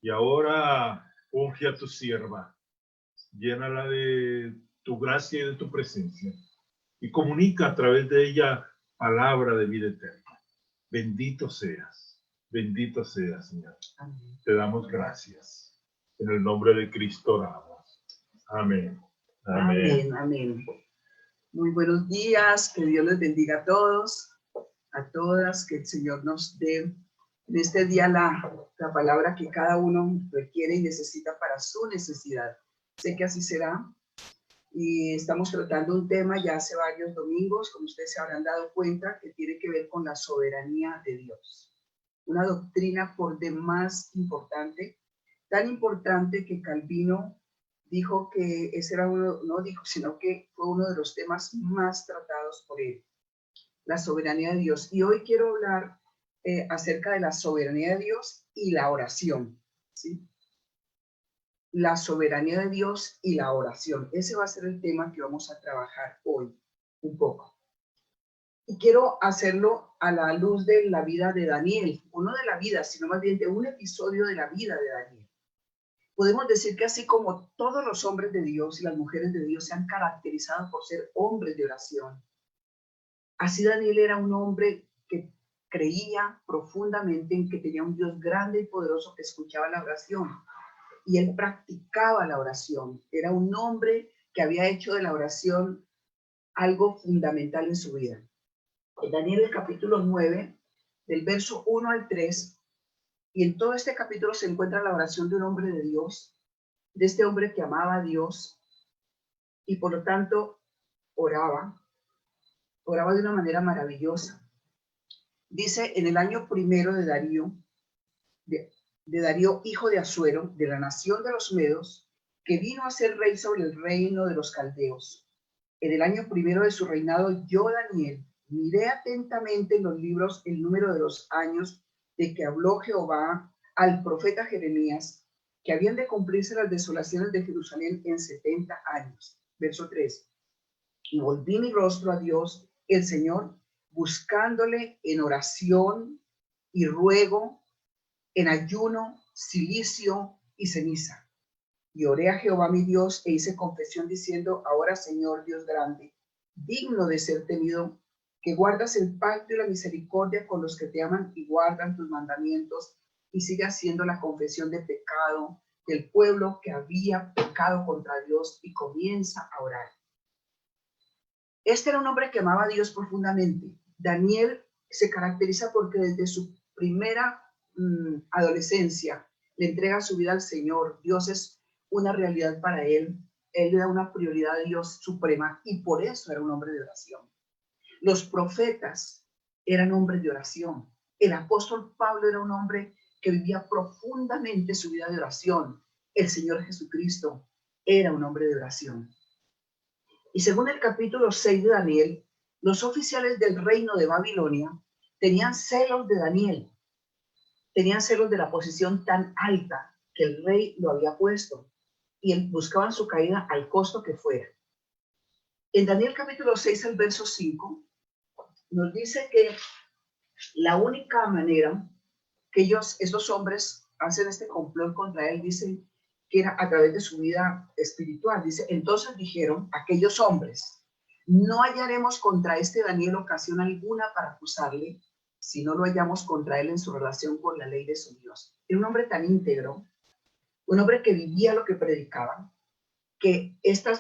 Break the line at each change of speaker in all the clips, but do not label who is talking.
Y ahora unge a tu sierva, llénala de tu gracia y de tu presencia, y comunica a través de ella palabra de vida eterna. Bendito seas, Señor. Amén. Te damos gracias. En el nombre de Cristo oramos. Amén.
Amén, amén. Muy buenos días, que Dios les bendiga a todos, a todas, que el Señor nos dé en este día la palabra que cada uno requiere y necesita para su necesidad. Sé que así será. Y estamos tratando un tema ya hace varios domingos, como ustedes se habrán dado cuenta, que tiene que ver con la soberanía de Dios. Una doctrina por demás importante, tan importante que Calvino dijo que ese era uno, no dijo, sino que fue uno de los temas más tratados por él, la soberanía de Dios. Y hoy quiero hablar acerca de la soberanía de Dios y la oración, ¿sí? La soberanía de Dios y la oración. Ese va a ser el tema que vamos a trabajar hoy un poco. Y quiero hacerlo a la luz de la vida de Daniel, o no de la vida, sino más bien de un episodio de la vida de Daniel. Podemos decir que así como todos los hombres de Dios y las mujeres de Dios se han caracterizado por ser hombres de oración, así Daniel era un hombre que creía profundamente en que tenía un Dios grande y poderoso que escuchaba la oración. Y él practicaba la oración. Era un hombre que había hecho de la oración algo fundamental en su vida. En Daniel, el capítulo 9, del verso 1 al 3, y en todo este capítulo se encuentra la oración de un hombre de Dios, de este hombre que amaba a Dios, y por lo tanto oraba de una manera maravillosa. Dice, en el año primero de Darío, de Darío, hijo de Asuero, de la nación de los Medos, que vino a ser rey sobre el reino de los caldeos. En el año primero de su reinado, yo, Daniel, miré atentamente en los libros el número de los años de que habló Jehová al profeta Jeremías, que habían de cumplirse las desolaciones de Jerusalén en 70 años. Verso 3. Y volví mi rostro a Dios, el Señor, buscándole en oración y ruego, en ayuno, cilicio y ceniza. Y oré a Jehová mi Dios e hice confesión diciendo, ahora Señor Dios grande, digno de ser temido, que guardas el pacto y la misericordia con los que te aman y guardan tus mandamientos, y sigue haciendo la confesión de pecado del pueblo que había pecado contra Dios, y comienza a orar. Este era un hombre que amaba a Dios profundamente. Daniel se caracteriza porque desde su primera adolescencia le entrega su vida al Señor. Dios es una realidad para él. Él le da una prioridad a Dios suprema y por eso era un hombre de oración. Los profetas eran hombres de oración. El apóstol Pablo era un hombre que vivía profundamente su vida de oración. El Señor Jesucristo era un hombre de oración. Y según el capítulo 6 de Daniel, los oficiales del reino de Babilonia tenían celos de Daniel. Tenían celos de la posición tan alta que el rey lo había puesto y buscaban su caída al costo que fuera. En Daniel capítulo 6, el verso 5, nos dice que la única manera que estos hombres hacen este complot contra él, dicen que era a través de su vida espiritual. Dice, entonces dijeron aquellos hombres, no hallaremos contra este Daniel ocasión alguna para acusarle, si no lo hallamos contra él en su relación con la ley de su Dios. Era un hombre tan íntegro, un hombre que vivía lo que predicaba, que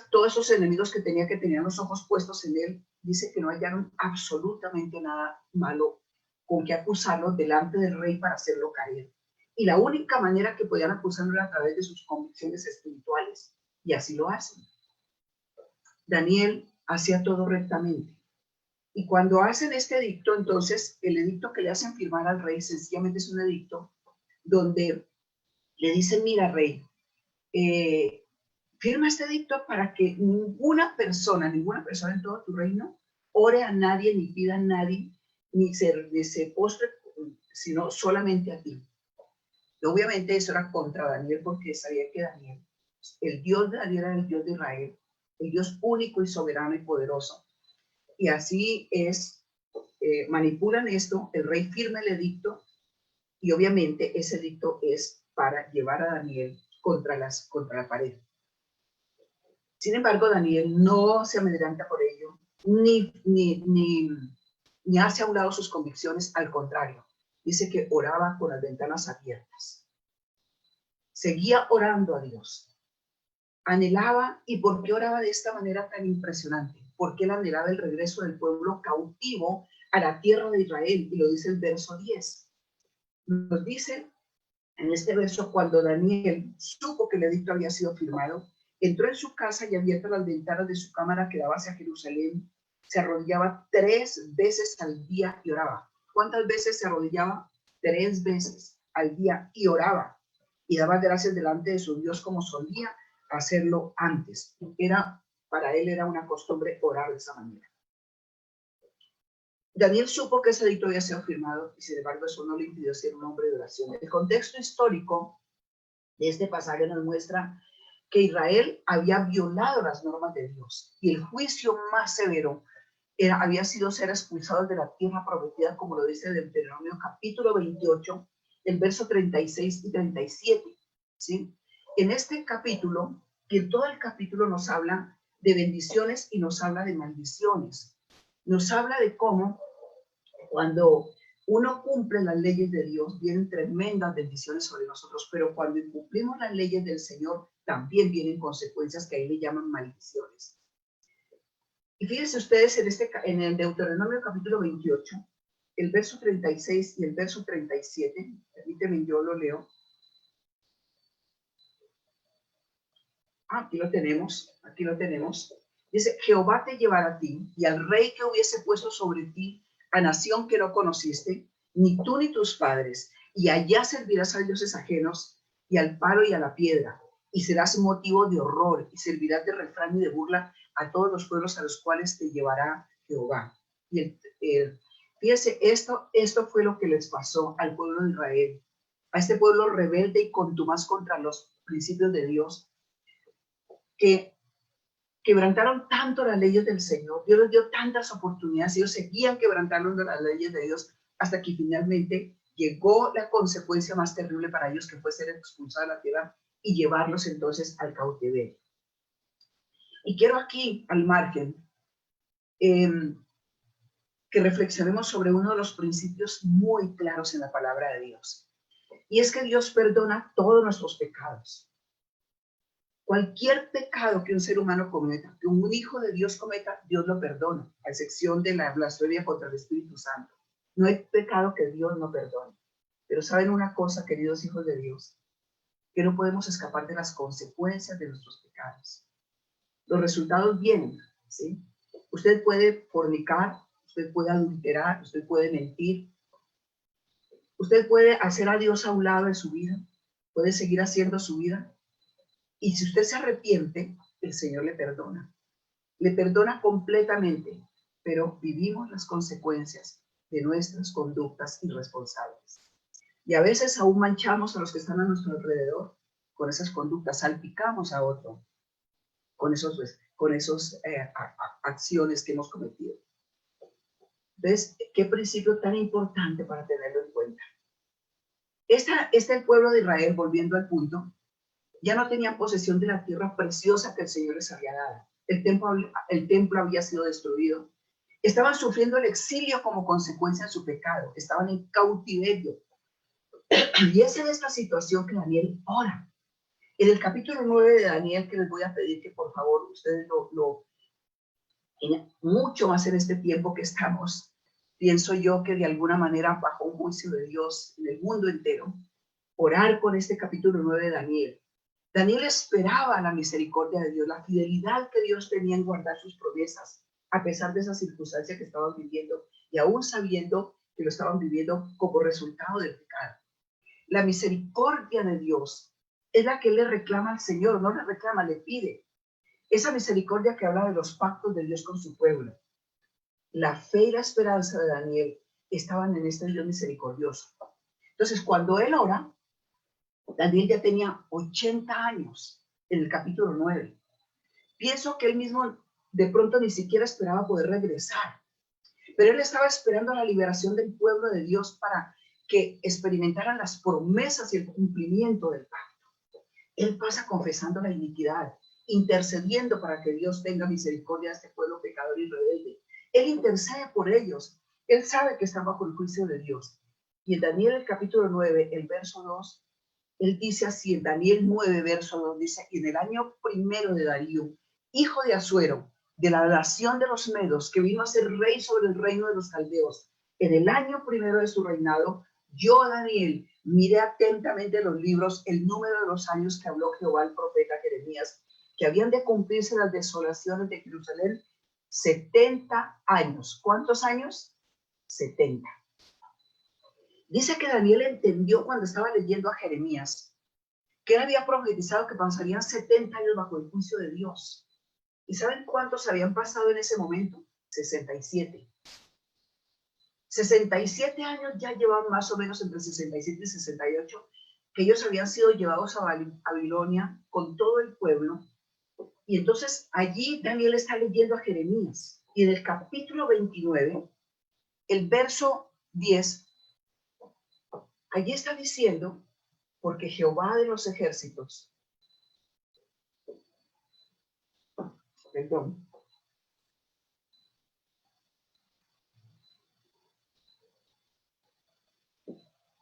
todos esos enemigos que tenían los ojos puestos en él, dice que no hallaron absolutamente nada malo con que acusarlo delante del rey para hacerlo caer. Y la única manera que podían acusarlo era a través de sus convicciones espirituales, y así lo hacen. Daniel hacía todo rectamente. Y cuando hacen este edicto, entonces, el edicto que le hacen firmar al rey sencillamente es un edicto donde le dicen, mira, rey, firma este edicto para que ninguna persona en todo tu reino ore a nadie, ni pida a nadie, ni se postre, sino solamente a ti. Y obviamente eso era contra Daniel, porque sabía que Daniel, el Dios de Daniel era el Dios de Israel, el Dios único y soberano y poderoso. Y así es, manipulan esto, el rey firma el edicto, y obviamente ese edicto es para llevar a Daniel contra la pared. Sin embargo, Daniel no se amedrenta por ello, ni hace a un lado sus convicciones, al contrario, dice que oraba con las ventanas abiertas. Seguía orando a Dios. Anhelaba, ¿y por qué oraba de esta manera tan impresionante? Porque él anhelaba el regreso del pueblo cautivo a la tierra de Israel, y lo dice el verso 10. Nos dice en este verso, cuando Daniel supo que el edicto había sido firmado, entró en su casa y abiertas las ventanas de su cámara que daba hacia Jerusalén, se arrodillaba 3 veces al día y oraba. ¿Cuántas veces se arrodillaba? 3 veces al día y oraba. Y daba gracias delante de su Dios como solía hacerlo antes. Para él era una costumbre orar de esa manera. Daniel supo que ese edicto había sido firmado y sin embargo eso no le impidió ser un hombre de oración. El contexto histórico de este pasaje nos muestra que Israel había violado las normas de Dios y el juicio más severo había sido ser expulsados de la tierra prometida, como lo dice Deuteronomio capítulo 28, el verso 36 y 37. ¿Sí? En este capítulo, que en todo el capítulo nos habla de bendiciones y nos habla de maldiciones. Nos habla de cómo cuando uno cumple las leyes de Dios, vienen tremendas bendiciones sobre nosotros, pero cuando incumplimos las leyes del Señor, también vienen consecuencias que ahí le llaman maldiciones. Y fíjense ustedes en el Deuteronomio capítulo 28, el verso 36 y el verso 37, permítanme, yo lo leo. Aquí lo tenemos, aquí lo tenemos. Dice, Jehová te llevará a ti y al rey que hubiese puesto sobre ti a nación que no conociste, ni tú ni tus padres, y allá servirás a dioses ajenos y al palo y a la piedra, y serás motivo de horror, y servirás de refrán y de burla a todos los pueblos a los cuales te llevará Jehová. Y fíjese, esto fue lo que les pasó al pueblo de Israel, a este pueblo rebelde y contumaz contra los principios de Dios, que quebrantaron tanto las leyes del Señor. Dios les dio tantas oportunidades, ellos seguían quebrantando las leyes de Dios hasta que finalmente llegó la consecuencia más terrible para ellos, que fue ser expulsados de la tierra y llevarlos entonces al cautiverio. Y quiero aquí, al margen, que reflexionemos sobre uno de los principios muy claros en la palabra de Dios. Y es que Dios perdona todos nuestros pecados. Cualquier pecado que un ser humano cometa, que un hijo de Dios cometa, Dios lo perdona, a excepción de la blasfemia contra el Espíritu Santo. No hay pecado que Dios no perdone. Pero ¿saben una cosa, queridos hijos de Dios? Que no podemos escapar de las consecuencias de nuestros pecados. Los resultados vienen, ¿sí? Usted puede fornicar, usted puede adulterar, usted puede mentir, usted puede hacer a Dios a un lado de su vida, puede seguir haciendo su vida. Y si usted se arrepiente, el Señor le perdona completamente, pero vivimos las consecuencias de nuestras conductas irresponsables. Y a veces aún manchamos a los que están a nuestro alrededor con esas conductas, salpicamos a otro con esas acciones que hemos cometido. ¿Ves qué principio tan importante para tenerlo en cuenta? El pueblo de Israel, volviendo al punto, ya no tenían posesión de la tierra preciosa que el Señor les había dado. El templo había sido destruido. Estaban sufriendo el exilio como consecuencia de su pecado. Estaban en cautiverio. Y es en esta situación que Daniel ora. En el capítulo 9 de Daniel, que les voy a pedir que por favor ustedes mucho más en este tiempo que estamos, pienso yo que de alguna manera bajo un juicio de Dios en el mundo entero, orar con este capítulo 9 de Daniel. Daniel esperaba la misericordia de Dios, la fidelidad que Dios tenía en guardar sus promesas, a pesar de esa circunstancia que estaban viviendo y aún sabiendo que lo estaban viviendo como resultado del pecado. La misericordia de Dios es la que le reclama al Señor, no le reclama, le pide. Esa misericordia que habla de los pactos de Dios con su pueblo. La fe y la esperanza de Daniel estaban en este Dios misericordioso. Entonces, cuando él ora, Daniel ya tenía 80 años en el capítulo 9. Pienso que él mismo de pronto ni siquiera esperaba poder regresar, pero él estaba esperando la liberación del pueblo de Dios para que experimentaran las promesas y el cumplimiento del pacto. Él pasa confesando la iniquidad, intercediendo para que Dios tenga misericordia de este pueblo pecador y rebelde. Él intercede por ellos. Él sabe que están bajo el juicio de Dios. Y en Daniel, el capítulo 9, el verso 2, él dice así, en Daniel 9, verso 2, dice, y en el año primero de Darío, hijo de Asuero, de la nación de los Medos, que vino a ser rey sobre el reino de los caldeos, en el año primero de su reinado, yo, Daniel, miré atentamente los libros, el número de los años que habló Jehová el profeta Jeremías, que habían de cumplirse las desolaciones de Jerusalén, 70 años. ¿Cuántos años? 70. Dice que Daniel entendió cuando estaba leyendo a Jeremías que él había profetizado que pasarían 70 años bajo el juicio de Dios. ¿Y saben cuántos habían pasado en ese momento? 67. 67 años ya llevaban más o menos entre 67 y 68, que ellos habían sido llevados a Babilonia con todo el pueblo. Y entonces allí Daniel está leyendo a Jeremías. Y en el capítulo 29, el verso 10, allí está diciendo, porque Jehová de los ejércitos, perdón,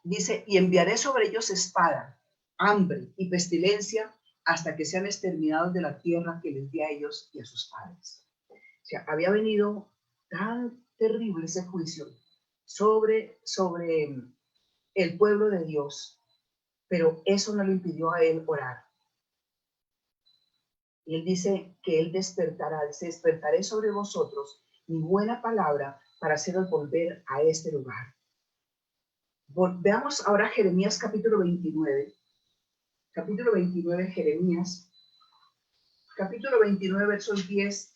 dice, y enviaré sobre ellos espada, hambre y pestilencia hasta que sean exterminados de la tierra que les di a ellos y a sus padres. O sea, había venido tan terrible ese juicio sobre el pueblo de Dios, pero eso no le impidió a él orar. Y él dice que él despertaré sobre vosotros mi buena palabra para haceros volver a este lugar. Veamos ahora Jeremías capítulo 29. Capítulo 29, Jeremías. Capítulo 29, versos 10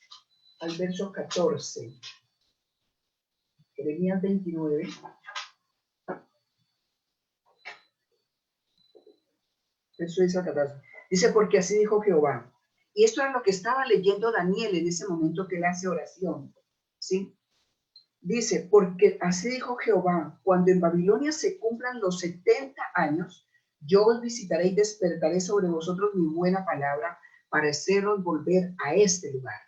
al verso 14. Jeremías 29. Verso 10 al 14. Dice, porque así dijo Jehová. Y esto era lo que estaba leyendo Daniel en ese momento que él hace oración. ¿Sí? Dice, porque así dijo Jehová, cuando en Babilonia se cumplan los 70 años, yo os visitaré y despertaré sobre vosotros mi buena palabra para haceros volver a este lugar.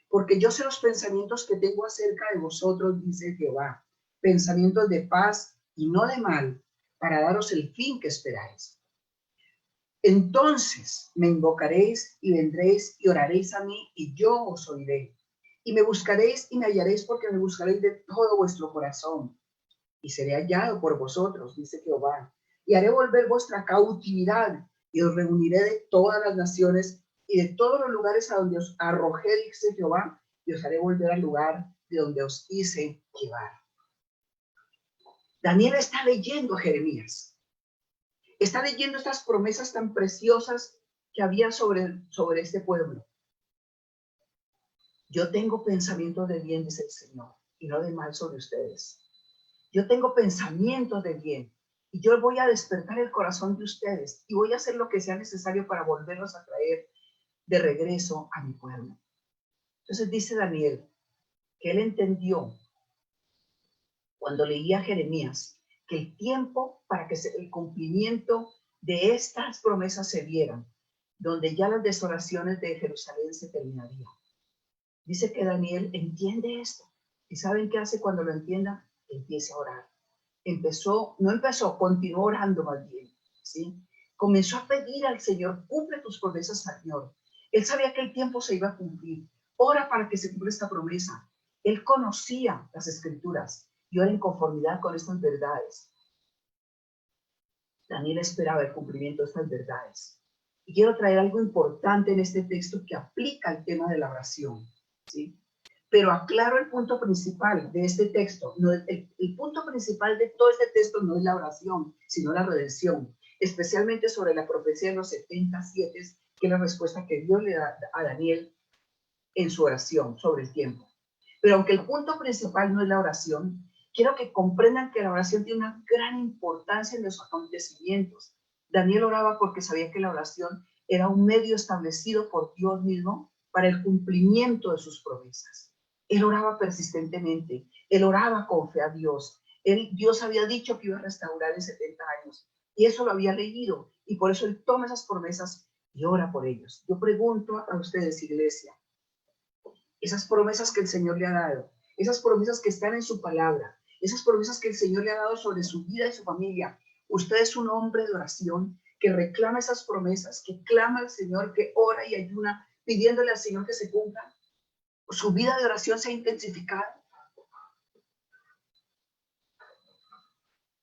Porque yo sé los pensamientos que tengo acerca de vosotros, dice Jehová, pensamientos de paz y no de mal, para daros el fin que esperáis. Entonces me invocaréis y vendréis y oraréis a mí y yo os oiré. Y me buscaréis y me hallaréis porque me buscaréis de todo vuestro corazón. Y seré hallado por vosotros, dice Jehová. Y haré volver vuestra cautividad y os reuniré de todas las naciones y de todos los lugares a donde os arrojé, dice Jehová, y os haré volver al lugar de donde os hice llevar. Daniel está leyendo a Jeremías. Está leyendo estas promesas tan preciosas que había sobre este pueblo. Yo tengo pensamientos de bien, dice el Señor, y no de mal sobre ustedes. Yo tengo pensamientos de bien, y yo voy a despertar el corazón de ustedes, y voy a hacer lo que sea necesario para volverlos a traer de regreso a mi pueblo. Entonces dice Daniel que él entendió cuando leía a Jeremías que el tiempo para que el cumplimiento de estas promesas se dieran, donde ya las desolaciones de Jerusalén se terminarían. Dice que Daniel entiende esto. ¿Y saben qué hace cuando lo entienda? Empieza a orar. Continuó orando más bien, ¿sí? Comenzó a pedir al Señor, cumple tus promesas, Señor. Él sabía que el tiempo se iba a cumplir. Ora para que se cumpla esta promesa. Él conocía las Escrituras y ora en conformidad con estas verdades. Daniel esperaba el cumplimiento de estas verdades. Y quiero traer algo importante en este texto que aplica al tema de la oración, ¿sí? Pero aclaro el punto principal de este texto. No, el punto principal de todo este texto no es la oración, sino la redención, especialmente sobre la profecía de los 77, que es la respuesta que Dios le da a Daniel en su oración sobre el tiempo. Pero aunque el punto principal no es la oración, quiero que comprendan que la oración tiene una gran importancia en los acontecimientos. Daniel oraba porque sabía que la oración era un medio establecido por Dios mismo para el cumplimiento de sus promesas. Él oraba persistentemente, él oraba con fe a Dios, Dios había dicho que iba a restaurar en 70 años. Y eso lo había leído. Y por eso él toma esas promesas y ora por ellos. Yo pregunto a ustedes, iglesia, esas promesas que el Señor le ha dado, esas promesas que están en su palabra, esas promesas que el Señor le ha dado sobre su vida y su familia. Usted es un hombre de oración que reclama esas promesas, que clama al Señor, que ora y ayuna, pidiéndole al Señor que se cumpla. Su vida de oración se ha intensificado.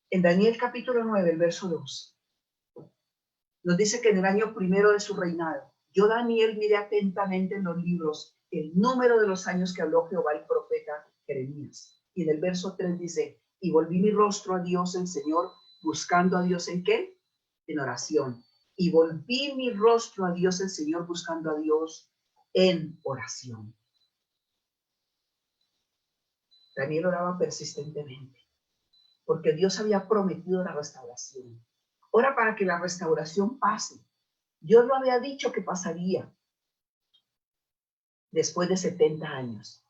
En Daniel capítulo 9, el verso 2, nos dice que en el año primero de su reinado, yo Daniel miré atentamente en los libros el número de los años que habló Jehová el profeta Jeremías. Y en el verso 3 dice, y volví mi rostro a Dios el Señor, buscando a Dios ¿en qué? En oración. Y volví mi rostro a Dios el Señor, buscando a Dios en oración. Daniel oraba persistentemente, porque Dios había prometido la restauración. Ora para que la restauración pase. Dios lo había dicho que pasaría después de 70 años.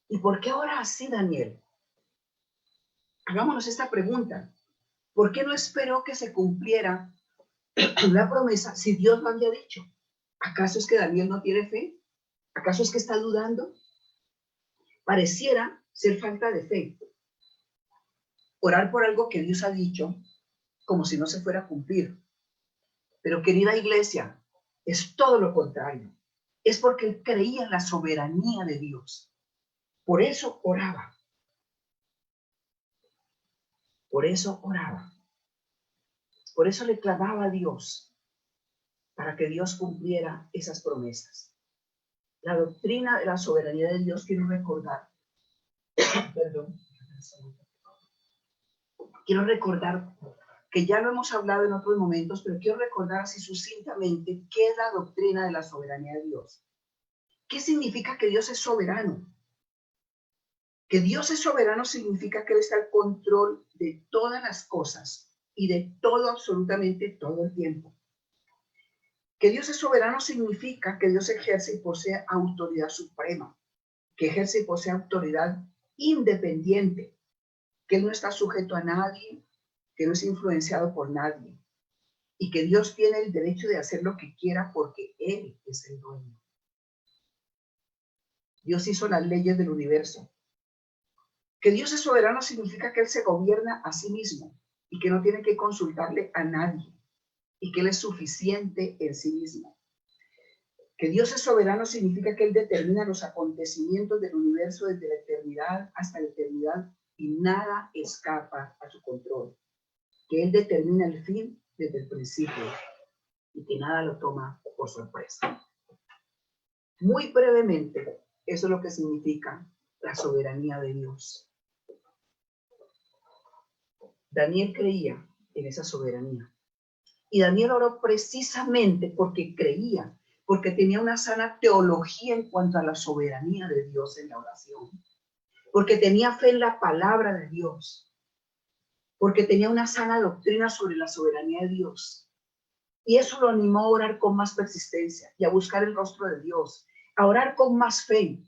¿Y por qué ora así, Daniel? Hagámonos esta pregunta. ¿Por qué no esperó que se cumpliera la promesa si Dios lo había dicho? ¿Acaso es que Daniel no tiene fe? ¿Acaso es que está dudando? Pareciera ser falta de fe. Orar por algo que Dios ha dicho como si no se fuera a cumplir. Pero querida iglesia, es todo lo contrario. Es porque él creía en la soberanía de Dios. Por eso oraba. Por eso oraba. Por eso le clamaba a Dios, para que Dios cumpliera esas promesas. La doctrina de la soberanía de Dios, quiero recordar, quiero recordar que ya lo hemos hablado en otros momentos, pero quiero recordar así sucintamente qué es la doctrina de la soberanía de Dios. ¿Qué significa que Dios es soberano? Que Dios es soberano significa que Él está al control de todas las cosas y de todo, absolutamente todo el tiempo. Que Dios es soberano significa que Dios ejerce y posee autoridad suprema, que ejerce y posee autoridad independiente, que Él no está sujeto a nadie, que no es influenciado por nadie, y que Dios tiene el derecho de hacer lo que quiera porque Él es el dueño. Dios hizo las leyes del universo. Que Dios es soberano significa que Él se gobierna a sí mismo y que no tiene que consultarle a nadie y que Él es suficiente en sí mismo. Que Dios es soberano significa que Él determina los acontecimientos del universo desde la eternidad hasta la eternidad y nada escapa a su control. Que Él determina el fin desde el principio y que nada lo toma por sorpresa. Muy brevemente, eso es lo que significa la soberanía de Dios. Daniel creía en esa soberanía. Y Daniel oró precisamente porque creía, porque tenía una sana teología en cuanto a la soberanía de Dios en la oración. Porque tenía fe en la palabra de Dios. Porque tenía una sana doctrina sobre la soberanía de Dios. Y eso lo animó a orar con más persistencia y a buscar el rostro de Dios, a orar con más fe.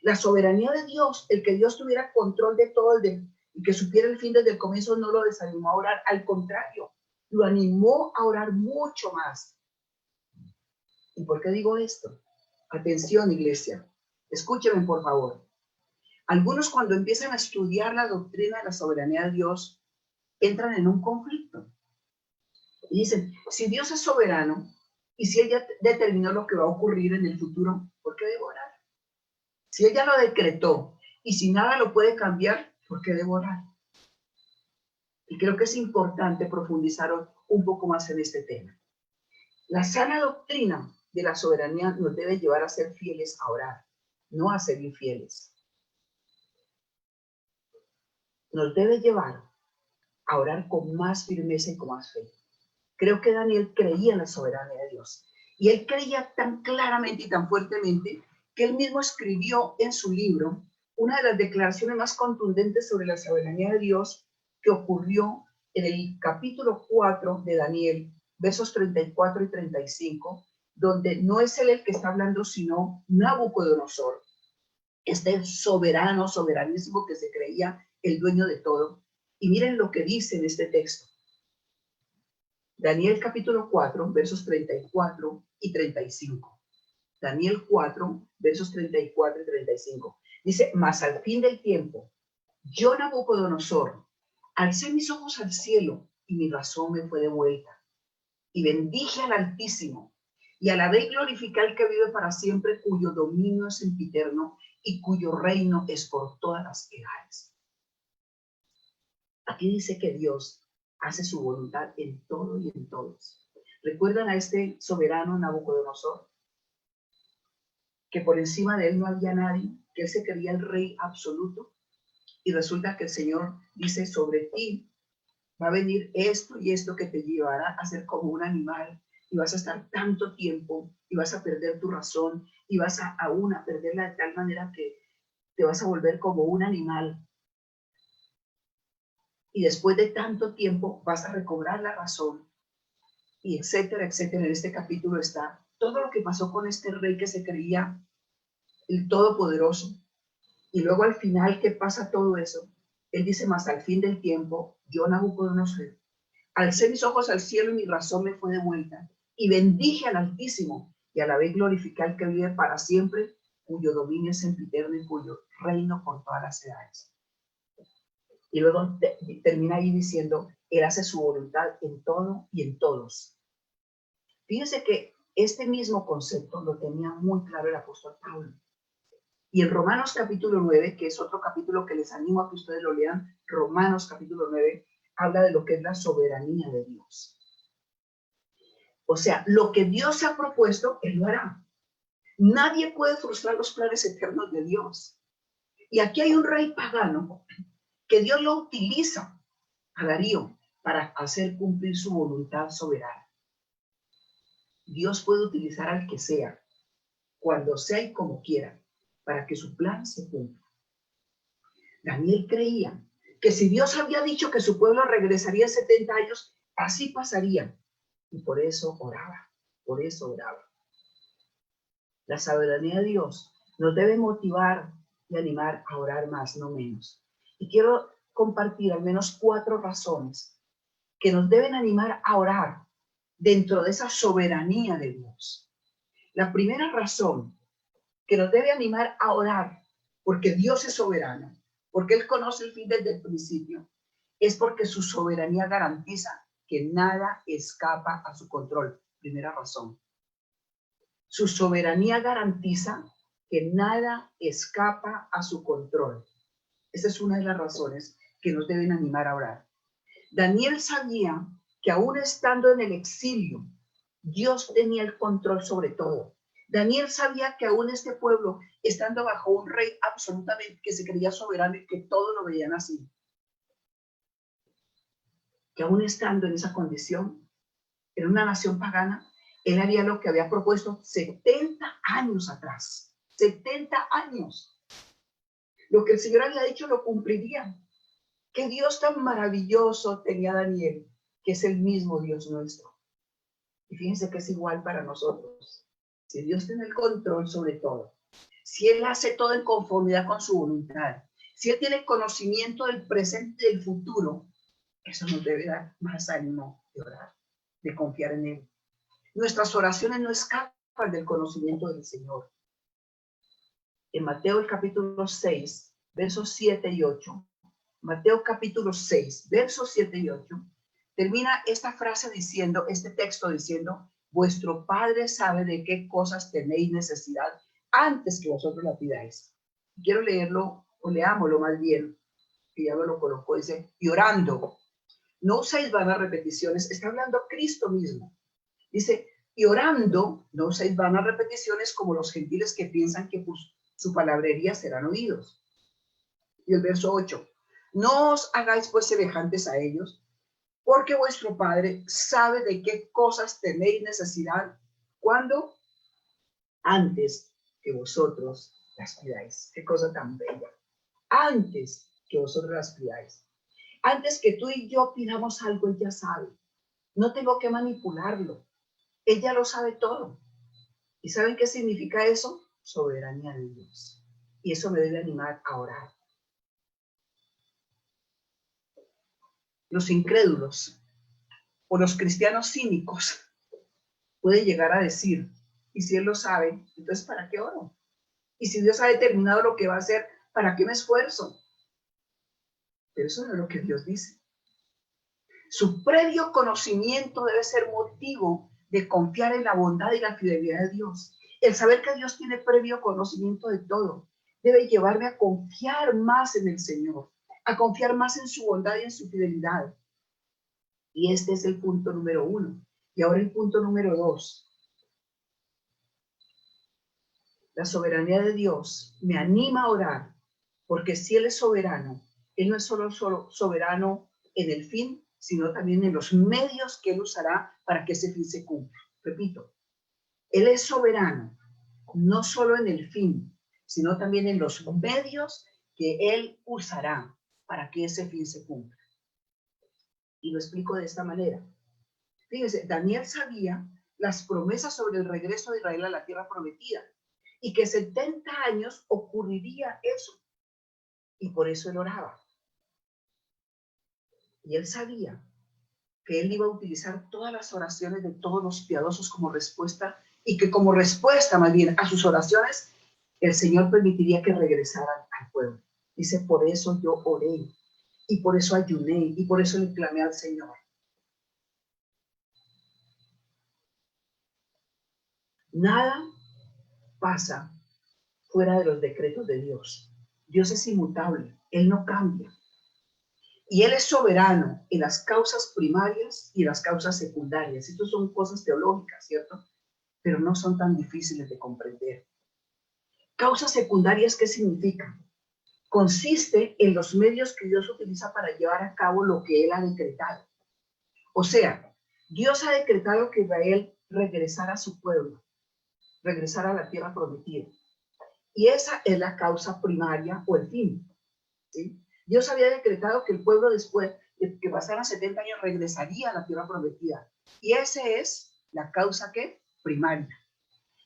La soberanía de Dios, el que Dios tuviera control de todo y que supiera el fin desde el comienzo, no lo desanimó a orar, al contrario, lo animó a orar mucho más. ¿Y por qué digo esto? Atención, iglesia, escúchenme por favor. Algunos cuando empiezan a estudiar la doctrina de la soberanía de Dios, entran en un conflicto. Y dicen, si Dios es soberano, y si Él ya determinó lo que va a ocurrir en el futuro, ¿por qué debo orar? Si Él ya lo decretó, y si nada lo puede cambiar, ¿por qué debo orar? Y creo que es importante profundizar un poco más en este tema. La sana doctrina de la soberanía nos debe llevar a ser fieles a orar, no a ser infieles. Nos debe llevar a orar con más firmeza y con más fe. Creo que Daniel creía en la soberanía de Dios. Y él creía tan claramente y tan fuertemente que él mismo escribió en su libro una de las declaraciones más contundentes sobre la soberanía de Dios que ocurrió en el capítulo 4 de Daniel, versos 34 y 35, donde no es él el que está hablando, sino Nabucodonosor, este soberano, soberanísimo que se creía el dueño de todo. Y miren lo que dice en este texto. Daniel capítulo 4, versos 34 y 35. Daniel 4, versos 34 y 35. Dice, mas al fin del tiempo, yo, Nabucodonosor, alcé mis ojos al cielo y mi razón me fue devuelta. Y bendije al Altísimo y alabé y glorifiqué al que vive para siempre, cuyo dominio es sempiterno y cuyo reino es por todas las edades. Aquí dice que Dios hace su voluntad en todo y en todos. ¿Recuerdan a este soberano Nabucodonosor? Que por encima de él no había nadie, que él se creía el rey absoluto. Y resulta que el Señor dice, sobre ti va a venir esto y esto que te llevará a ser como un animal, y vas a estar tanto tiempo, y vas a perder tu razón, y vas a perderla de tal manera que te vas a volver como un animal. Y después de tanto tiempo vas a recobrar la razón, y etcétera, etcétera. En este capítulo está todo lo que pasó con este rey que se creía el Todopoderoso. Y luego al final, ¿qué pasa todo eso? Él dice, más al fin del tiempo, yo, Nabucodonosor, alcé mis ojos al cielo y mi razón me fue devuelta. Y bendije al Altísimo y alabé y glorifiqué al que vive para siempre, cuyo dominio es sempiterno y cuyo reino por todas las edades. Y luego termina ahí diciendo, él hace su voluntad en todo y en todos. Fíjense que este mismo concepto lo tenía muy claro el apóstol Pablo. Y en Romanos capítulo 9, que es otro capítulo que les animo a que ustedes lo lean, Romanos capítulo 9, habla de lo que es la soberanía de Dios. O sea, lo que Dios se ha propuesto, Él lo hará. Nadie puede frustrar los planes eternos de Dios. Y aquí hay un rey pagano que Dios lo utiliza a Darío para hacer cumplir su voluntad soberana. Dios puede utilizar al que sea, cuando sea y como quiera, para que su plan se cumpla. Daniel creía que si Dios había dicho que su pueblo regresaría en 70 años, así pasaría. Y por eso oraba, por eso oraba. La soberanía de Dios nos debe motivar y animar a orar más, no menos. Y quiero compartir al menos 4 razones que nos deben animar a orar dentro de esa soberanía de Dios. La primera razón que nos debe animar a orar, porque Dios es soberano, porque Él conoce el fin desde el principio, es porque su soberanía garantiza que nada escapa a su control. Primera razón. Su soberanía garantiza que nada escapa a su control. Esa es una de las razones que nos deben animar a orar. Daniel sabía que aún estando en el exilio, Dios tenía el control sobre todo. Daniel sabía que aún este pueblo, estando bajo un rey absolutamente que se creía soberano y que todos lo veían así, que aún estando en esa condición, en una nación pagana, él haría lo que había propuesto 70 años atrás. 70 años. Lo que el Señor había dicho lo cumpliría. Qué Dios tan maravilloso tenía Daniel, que es el mismo Dios nuestro. Y fíjense que es igual para nosotros. Si Dios tiene el control sobre todo, si Él hace todo en conformidad con su voluntad, si Él tiene conocimiento del presente y del futuro, eso nos debe dar más ánimo de orar, de confiar en Él. Nuestras oraciones no escapan del conocimiento del Señor. En Mateo el capítulo 6, versos 7 y 8, Mateo capítulo 6, versos 7 y 8, termina esta frase diciendo, este texto diciendo, vuestro Padre sabe de qué cosas tenéis necesidad antes que vosotros la pidáis. Quiero leerlo, o leámoslo más bien, que ya me lo colocó, dice, y orando, no uséis vanas repeticiones, está hablando Cristo mismo. Dice, y orando, no uséis vanas repeticiones como los gentiles que piensan que por su palabrería serán oídos. Y el verso 8, no os hagáis pues semejantes a ellos, porque vuestro Padre sabe de qué cosas tenéis necesidad, ¿cuándo? Antes que vosotros las pidáis. Qué cosa tan bella. Antes que vosotros las pidáis. Antes que tú y yo pidamos algo, Él ya sabe. No tengo que manipularlo. Él ya lo sabe todo. ¿Y saben qué significa eso? Soberanía de Dios. Y eso me debe animar a orar. los incrédulos o los cristianos cínicos pueden llegar a decir, y si Él lo sabe, entonces ¿para qué oro? Y si Dios ha determinado lo que va a hacer, ¿para qué me esfuerzo? Pero eso no es lo que Dios dice. Su previo conocimiento debe ser motivo de confiar en la bondad y la fidelidad de Dios. El saber que Dios tiene previo conocimiento de todo debe llevarme a confiar más en el Señor, a confiar más en su bondad y en su fidelidad. Y este es el punto número 1. Y ahora el punto número 2. La soberanía de Dios me anima a orar, porque si Él es soberano, Él no es solo soberano en el fin, sino también en los medios que Él usará para que ese fin se cumpla. Repito, Él es soberano, no solo en el fin, sino también en los medios que Él usará para que ese fin se cumpla. Y lo explico de esta manera. Fíjense, Daniel sabía las promesas sobre el regreso de Israel a la tierra prometida y que 70 años ocurriría eso. Y por eso él oraba. Y él sabía que él iba a utilizar todas las oraciones de todos los piadosos como respuesta, y que como respuesta más bien a sus oraciones, el Señor permitiría que regresaran al pueblo. Dice, por eso yo oré, y por eso ayuné, y por eso le clamé al Señor. Nada pasa fuera de los decretos de Dios. Dios es inmutable, Él no cambia. Y Él es soberano en las causas primarias y en las causas secundarias. Estas son cosas teológicas, ¿cierto? Pero no son tan difíciles de comprender. Causas secundarias, ¿qué significan? Consiste en los medios que Dios utiliza para llevar a cabo lo que Él ha decretado. O sea, Dios ha decretado que Israel regresara a su pueblo, regresara a la tierra prometida. Y esa es la causa primaria o el fin, ¿sí? Dios había decretado que el pueblo, después de que pasaran 70 años, regresaría a la tierra prometida. Y esa es la causa ¿qué? Primaria.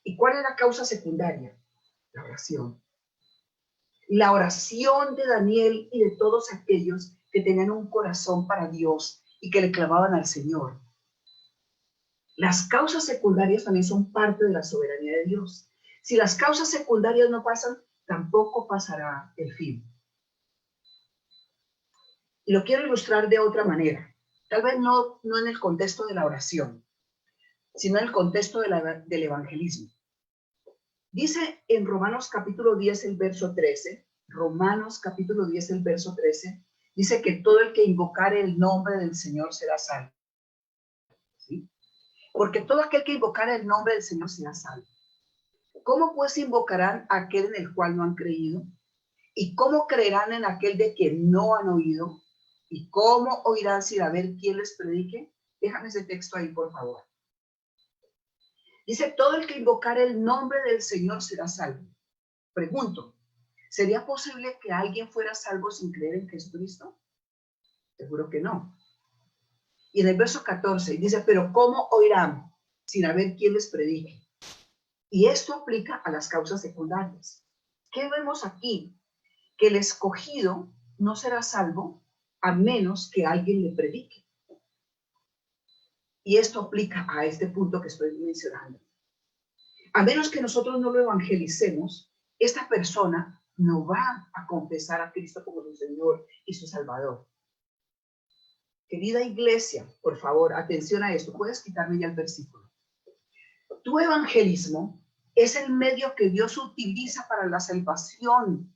¿Y cuál es la causa secundaria? La oración. La oración de Daniel y de todos aquellos que tenían un corazón para Dios y que le clamaban al Señor. Las causas secundarias también son parte de la soberanía de Dios. Si las causas secundarias no pasan, tampoco pasará el fin. Y lo quiero ilustrar de otra manera. Tal vez no en el contexto de la oración, sino en el contexto del evangelismo. Dice en Romanos capítulo 10, el verso 13, Romanos capítulo 10, el verso 13, dice que todo el que invocare el nombre del Señor será salvo. ¿Sí? Porque todo aquel que invocare el nombre del Señor será salvo. ¿Cómo pues invocarán a aquel en el cual no han creído? ¿Y cómo creerán en aquel de quien no han oído? ¿Y cómo oirán sin haber quien les predique? Déjame ese texto ahí, por favor. Dice, todo el que invocar el nombre del Señor será salvo. Pregunto, ¿sería posible que alguien fuera salvo sin creer en Jesucristo? Seguro que no. Y en el verso 14 dice, pero ¿cómo oirán sin haber quien les predique? Y esto aplica a las causas secundarias. ¿Qué vemos aquí? Que el escogido no será salvo a menos que alguien le predique. Y esto aplica a este punto que estoy mencionando. A menos que nosotros no lo evangelicemos, esta persona no va a confesar a Cristo como su Señor y su Salvador. Querida iglesia, por favor, atención a esto. Puedes quitarme ya el versículo. Tu evangelismo es el medio que Dios utiliza para la salvación.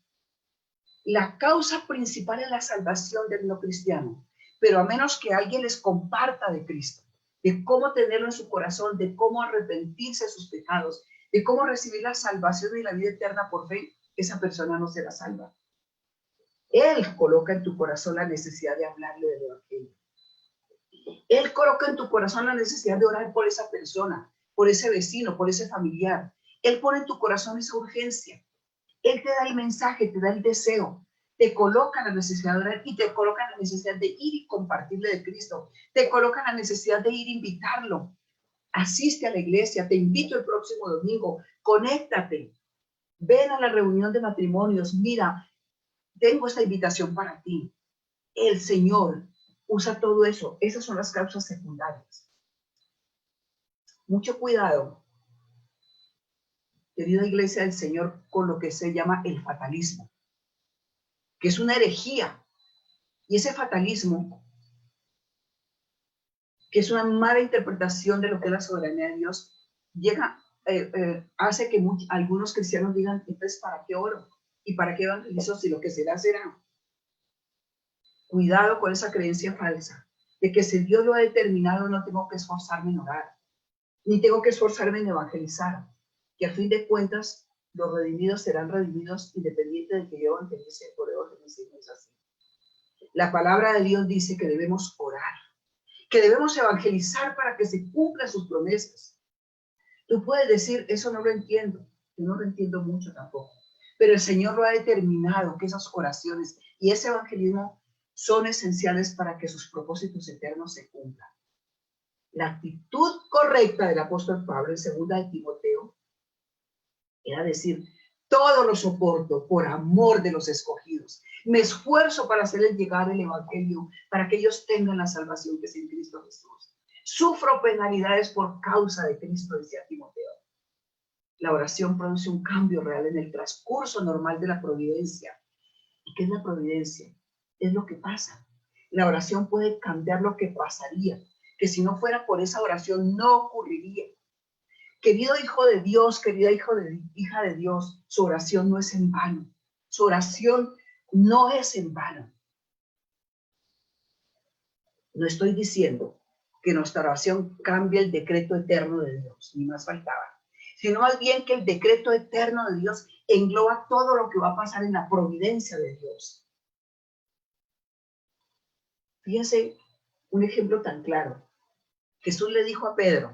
La causa principal es la salvación del no cristiano. Pero a menos que alguien les comparta de Cristo, de cómo tenerlo en su corazón, de cómo arrepentirse de sus pecados, de cómo recibir la salvación y la vida eterna por fe, esa persona no será salva. Él coloca en tu corazón la necesidad de hablarle del evangelio. Él coloca en tu corazón la necesidad de orar por esa persona, por ese vecino, por ese familiar. Él pone en tu corazón esa urgencia. Él te da el mensaje, te da el deseo, te coloca la necesidad de orar y te coloca la necesidad de ir y compartirle de Cristo. Te coloca la necesidad de ir a invitarlo. Asiste a la iglesia, te invito el próximo domingo, conéctate. Ven a la reunión de matrimonios, mira, tengo esta invitación para ti. El Señor usa todo eso. Esas son las causas secundarias. Mucho cuidado, querida iglesia del Señor, con lo que se llama el fatalismo, que es una herejía. Y ese fatalismo, que es una mala interpretación de lo que es la soberanía de Dios, hace que algunos cristianos digan, entonces, ¿para qué oro? ¿Y para qué evangelizo si lo que será, será? Cuidado con esa creencia falsa, de que si Dios lo ha determinado, no tengo que esforzarme en orar, ni tengo que esforzarme en evangelizar, que a fin de cuentas, los redimidos serán redimidos independiente de que yo evangelice por evangelice. No es así. La palabra de Dios dice que debemos orar, que debemos evangelizar para que se cumplan sus promesas. Tú puedes decir, eso no lo entiendo. Yo no lo entiendo mucho tampoco. Pero el Señor lo ha determinado, que esas oraciones y ese evangelismo son esenciales para que sus propósitos eternos se cumplan. La actitud correcta del apóstol Pablo en 2 de Timoteo era decir, todo lo soporto por amor de los escogidos. Me esfuerzo para hacerles llegar el evangelio, para que ellos tengan la salvación que es en Cristo Jesús. Sufro penalidades por causa de Cristo, decía Timoteo. La oración produce un cambio real en el transcurso normal de la providencia. ¿Y qué es la providencia? Es lo que pasa. La oración puede cambiar lo que pasaría, que si no fuera por esa oración no ocurriría. Querido hijo de Dios, querida hija de Dios, su oración no es en vano. Su oración no es en vano. No estoy diciendo que nuestra oración cambie el decreto eterno de Dios, ni más faltaba, sino más bien que el decreto eterno de Dios engloba todo lo que va a pasar en la providencia de Dios. Fíjense un ejemplo tan claro. Jesús le dijo a Pedro,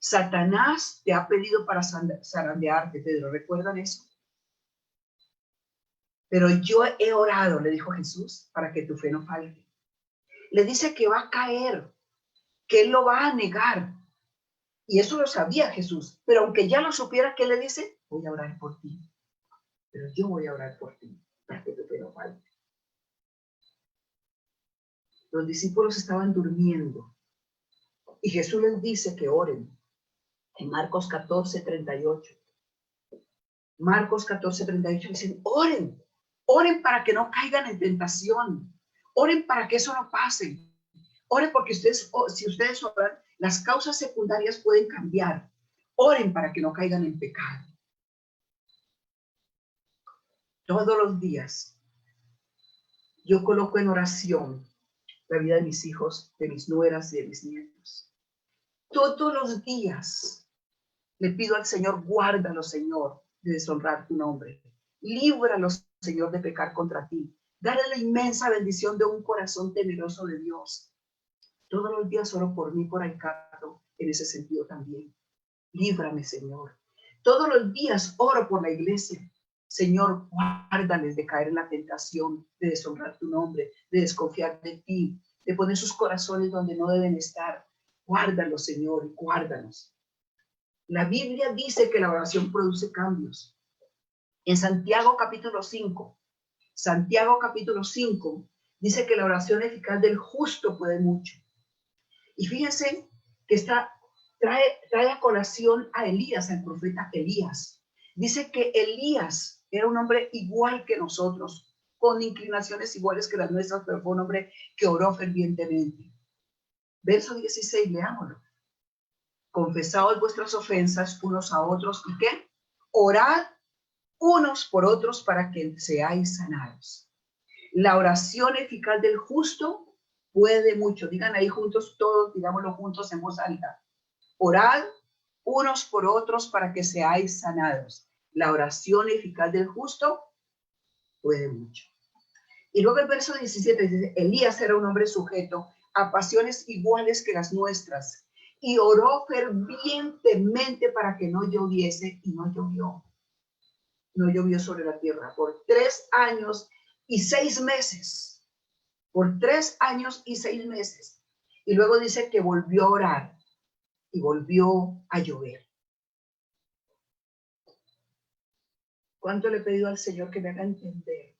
Satanás te ha pedido para zarandearte, Pedro, ¿recuerdan eso? Pero yo he orado, le dijo Jesús, para que tu fe no falte. Le dice que va a caer, que él lo va a negar. Y eso lo sabía Jesús. Pero aunque ya lo supiera, ¿qué le dice? Voy a orar por ti. Pero yo voy a orar por ti, para que tu fe no falte. Los discípulos estaban durmiendo. Y Jesús les dice que oren. En Marcos 14:38. Marcos 14:38 dicen, oren. Oren para que no caigan en tentación. Oren para que eso no pase. Oren porque si ustedes oran, las causas secundarias pueden cambiar. Oren para que no caigan en pecado. Todos los días yo coloco en oración la vida de mis hijos, de mis nueras y de mis nietos. Todos los días le pido al Señor, guárdalos, Señor, de deshonrar tu nombre. Líbralos, Señor, de pecar contra ti. Dale la inmensa bendición de un corazón temeroso de Dios. Todos los días oro por mí, por Aicato, en ese sentido también. Líbrame, Señor. Todos los días oro por la iglesia. Señor, guárdales de caer en la tentación, de deshonrar tu nombre, de desconfiar de ti, de poner sus corazones donde no deben estar. Guárdalos, Señor, guárdanos. La Biblia dice que la oración produce cambios. En Santiago capítulo 5, dice que la oración eficaz del justo puede mucho. Y fíjense que trae a colación a Elías, al profeta Elías. Dice que Elías era un hombre igual que nosotros, con inclinaciones iguales que las nuestras, pero fue un hombre que oró fervientemente. Verso 16, leámoslo. Confesaos vuestras ofensas unos a otros, ¿y qué? Orad unos por otros para que seáis sanados. La oración eficaz del justo puede mucho. Digan ahí juntos, todos, digámoslo juntos en voz alta. Orad unos por otros para que seáis sanados. La oración eficaz del justo puede mucho. Y luego el verso 17 dice, Elías era un hombre sujeto a pasiones iguales que las nuestras y oró fervientemente para que no lloviese, y no llovió. No llovió sobre la tierra por 3 años y 6 meses. Por 3 años y 6 meses. Y luego dice que volvió a orar y volvió a llover. ¿Cuánto le he pedido al Señor que me haga entender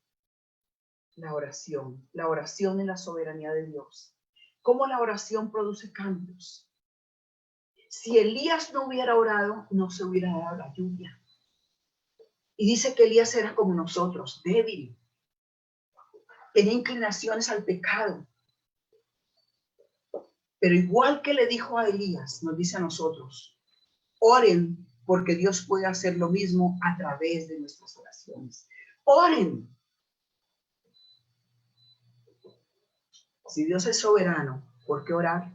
la oración en la soberanía de Dios. Cómo la oración produce cambios. Si Elías no hubiera orado, no se hubiera dado la lluvia. Y dice que Elías era como nosotros, débil. Tenía inclinaciones al pecado. Pero igual que le dijo a Elías, nos dice a nosotros, oren porque Dios puede hacer lo mismo a través de nuestras oraciones. Oren. Si Dios es soberano, ¿por qué orar?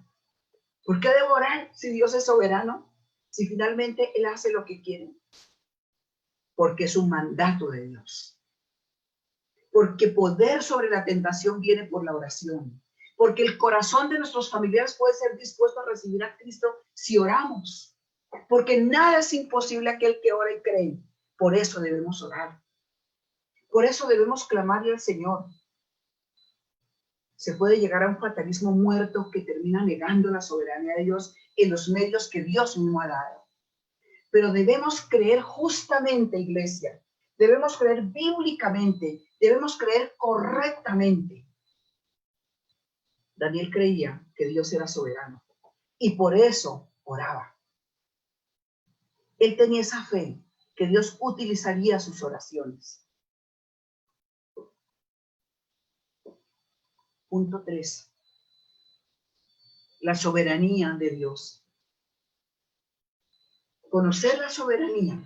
¿Por qué debo orar si Dios es soberano? Si finalmente Él hace lo que quiere. Porque es un mandato de Dios. Porque poder sobre la tentación viene por la oración. Porque el corazón de nuestros familiares puede ser dispuesto a recibir a Cristo si oramos. Porque nada es imposible a aquel que ora y cree. Por eso debemos orar. Por eso debemos clamarle al Señor. Se puede llegar a un fatalismo muerto que termina negando la soberanía de Dios en los medios que Dios mismo ha dado. Pero debemos creer justamente, iglesia. Debemos creer bíblicamente. Debemos creer correctamente. Daniel creía que Dios era soberano y por eso oraba. Él tenía esa fe que Dios utilizaría sus oraciones. Punto 3. La soberanía de Dios. Conocer la soberanía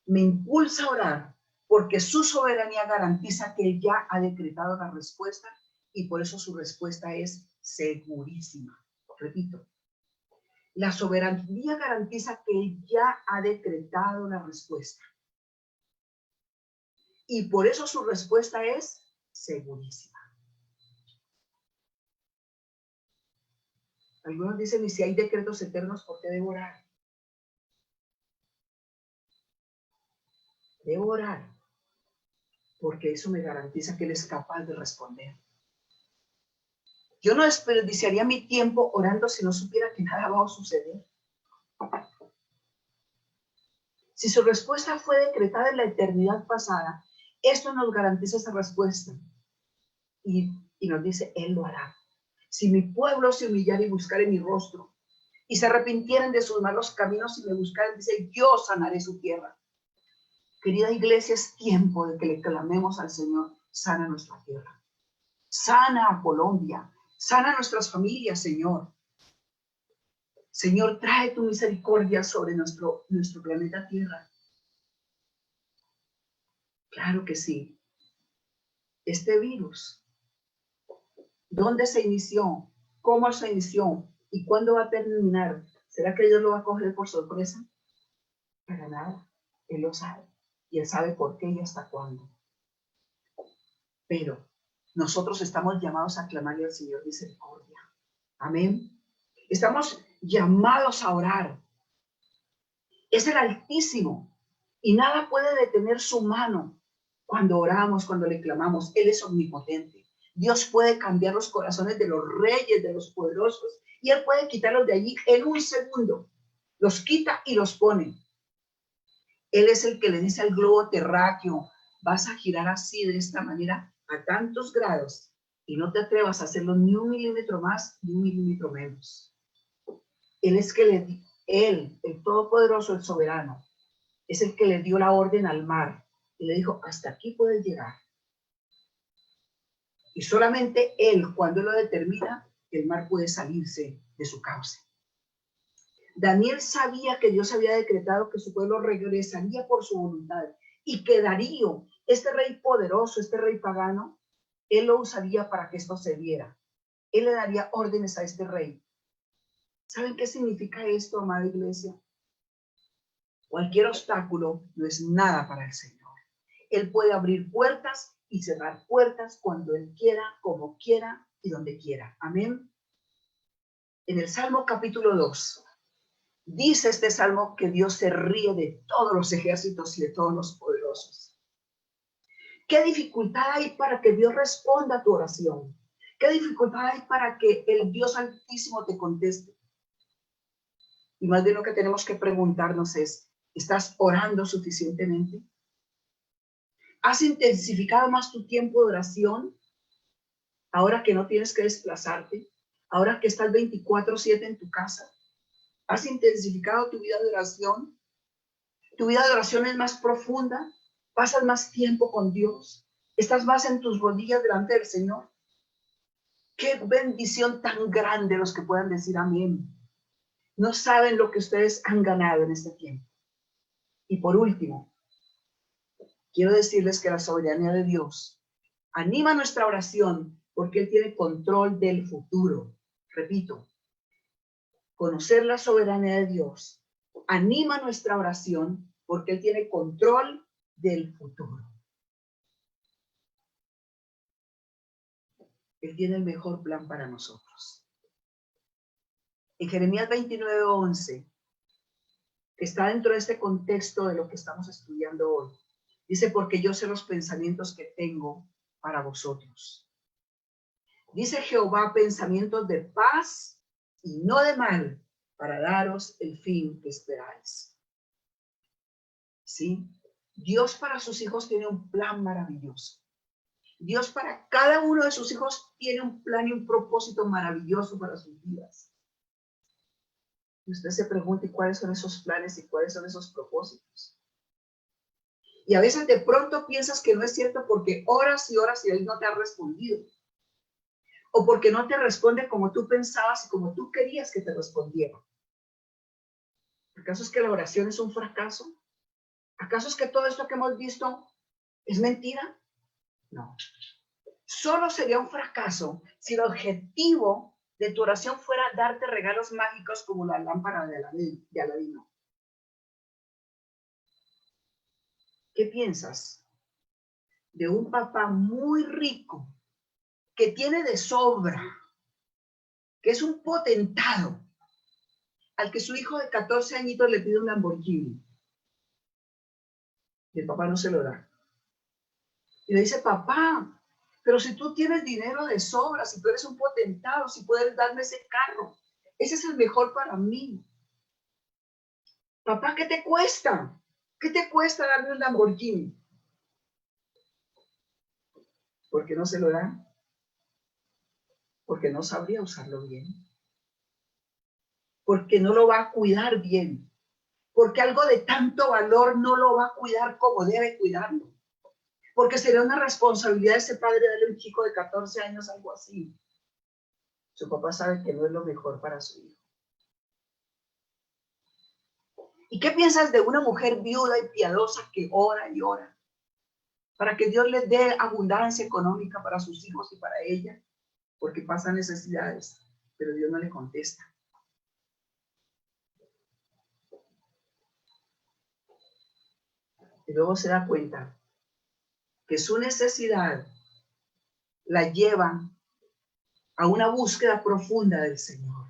me impulsa a orar porque su soberanía garantiza que Él ya ha decretado la respuesta y por eso su respuesta es segurísima. Repito, la soberanía garantiza que Él ya ha decretado la respuesta y por eso su respuesta es segurísima. Algunos dicen, y si hay decretos eternos, ¿por qué debo orar? Debo orar porque eso me garantiza que Él es capaz de responder. Yo no desperdiciaría mi tiempo orando si no supiera que nada va a suceder. Si su respuesta fue decretada en la eternidad pasada, esto nos garantiza esa respuesta. Y nos dice, Él lo hará. Si mi pueblo se humillara y buscara mi rostro, y se arrepintieran de sus malos caminos y me buscaran, dice, yo sanaré su tierra. Querida iglesia, es tiempo de que le clamemos al Señor, sana nuestra tierra. Sana a Colombia, sana a nuestras familias, Señor. Señor, trae tu misericordia sobre nuestro planeta Tierra. Claro que sí. Este virus, ¿dónde se inició? ¿Cómo se inició? ¿Y cuándo va a terminar? ¿Será que Dios lo va a coger por sorpresa? Para nada. Él lo sabe. Y Él sabe por qué y hasta cuándo. Pero nosotros estamos llamados a clamarle al Señor misericordia. Amén. Estamos llamados a orar. Es el Altísimo y nada puede detener su mano cuando oramos, cuando le clamamos. Él es omnipotente. Dios puede cambiar los corazones de los reyes, de los poderosos, y Él puede quitarlos de allí en un segundo. Los quita y los pone. Él es el que le dice al globo terráqueo, vas a girar así, de esta manera, a tantos grados, y no te atrevas a hacerlo ni un milímetro más, ni un milímetro menos. Él es que Él, el Todopoderoso, el Soberano, es el que le dio la orden al mar y le dijo, hasta aquí puedes llegar. Y solamente Él, cuando lo determina, el mar puede salirse de su cauce. Daniel sabía que Dios había decretado que su pueblo regresaría por su voluntad y que Darío, este rey poderoso, este rey pagano, él lo usaría para que esto se diera. Él le daría órdenes a este rey. ¿Saben qué significa esto, amada iglesia? Cualquier obstáculo no es nada para el Señor. Él puede abrir puertas y cerrar puertas cuando Él quiera, como quiera y donde quiera. Amén. En el Salmo capítulo 2, dice este Salmo que Dios se ríe de todos los ejércitos y de todos los poderosos. ¿Qué dificultad hay para que Dios responda a tu oración? ¿Qué dificultad hay para que el Dios Altísimo te conteste? Y más bien lo que tenemos que preguntarnos es, ¿estás orando suficientemente? ¿Has intensificado más tu tiempo de oración? Ahora que no tienes que desplazarte, ahora que estás 24/7 en tu casa, ¿has intensificado tu vida de oración? ¿Tu vida de oración es más profunda? ¿Pasas más tiempo con Dios? ¿Estás más en tus rodillas delante del Señor? Qué bendición tan grande los que puedan decir amén. No saben lo que ustedes han ganado en este tiempo. Y por último, quiero decirles que la soberanía de Dios anima nuestra oración porque Él tiene control del futuro. Repito, conocer la soberanía de Dios anima nuestra oración porque Él tiene control del futuro. Él tiene el mejor plan para nosotros. En Jeremías 29:11, que está dentro de este contexto de lo que estamos estudiando hoy, dice, porque yo sé los pensamientos que tengo para vosotros. Dice Jehová, pensamientos de paz y no de mal, para daros el fin que esperáis. ¿Sí? Dios para sus hijos tiene un plan maravilloso. Dios para cada uno de sus hijos tiene un plan y un propósito maravilloso para sus vidas. Y usted se pregunta, ¿cuáles son esos planes y cuáles son esos propósitos? Y a veces de pronto piensas que no es cierto porque horas y horas y Él no te ha respondido. O porque no te responde como tú pensabas y como tú querías que te respondiera. ¿Acaso es que la oración es un fracaso? ¿Acaso es que todo esto que hemos visto es mentira? No. Solo sería un fracaso si el objetivo de tu oración fuera darte regalos mágicos como la lámpara de Aladino. ¿Qué piensas de un papá muy rico que tiene de sobra, que es un potentado, al que su hijo de 14 añitos le pide un Lamborghini? Y el papá no se lo da. Y le dice, papá, pero si tú tienes dinero de sobra, si tú eres un potentado, si puedes darme ese carro, ese es el mejor para mí. Papá, ¿qué te cuesta? ¿Qué te cuesta darme un Lamborghini? ¿Por qué no se lo dan? Porque no sabría usarlo bien. Porque no lo va a cuidar bien. Porque algo de tanto valor no lo va a cuidar como debe cuidarlo. Porque sería una responsabilidad de ese padre darle a un chico de 14 años algo así. Su papá sabe que no es lo mejor para su hijo. ¿Y qué piensas de una mujer viuda y piadosa que ora y ora para que Dios les dé abundancia económica para sus hijos y para ella? Porque pasa necesidades, pero Dios no le contesta. Y luego se da cuenta que su necesidad la lleva a una búsqueda profunda del Señor,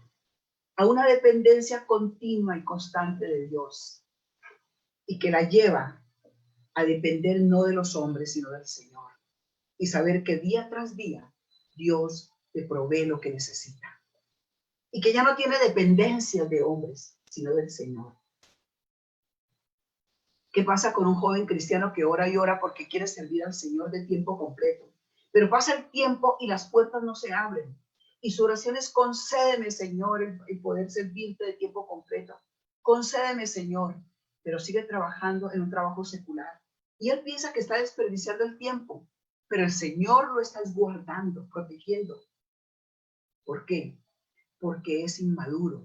a una dependencia continua y constante de Dios, y que la lleva a depender no de los hombres, sino del Señor, y saber que día tras día Dios te provee lo que necesita, y que ya no tiene dependencia de hombres, sino del Señor. ¿Qué pasa con un joven cristiano que ora y ora porque quiere servir al Señor de tiempo completo? Pero pasa el tiempo y las puertas no se abren. Y su oración es, concédeme, Señor, el poder servirte de tiempo completo. Concédeme, Señor. Pero sigue trabajando en un trabajo secular. Y él piensa que está desperdiciando el tiempo. Pero el Señor lo está guardando, protegiendo. ¿Por qué? Porque es inmaduro.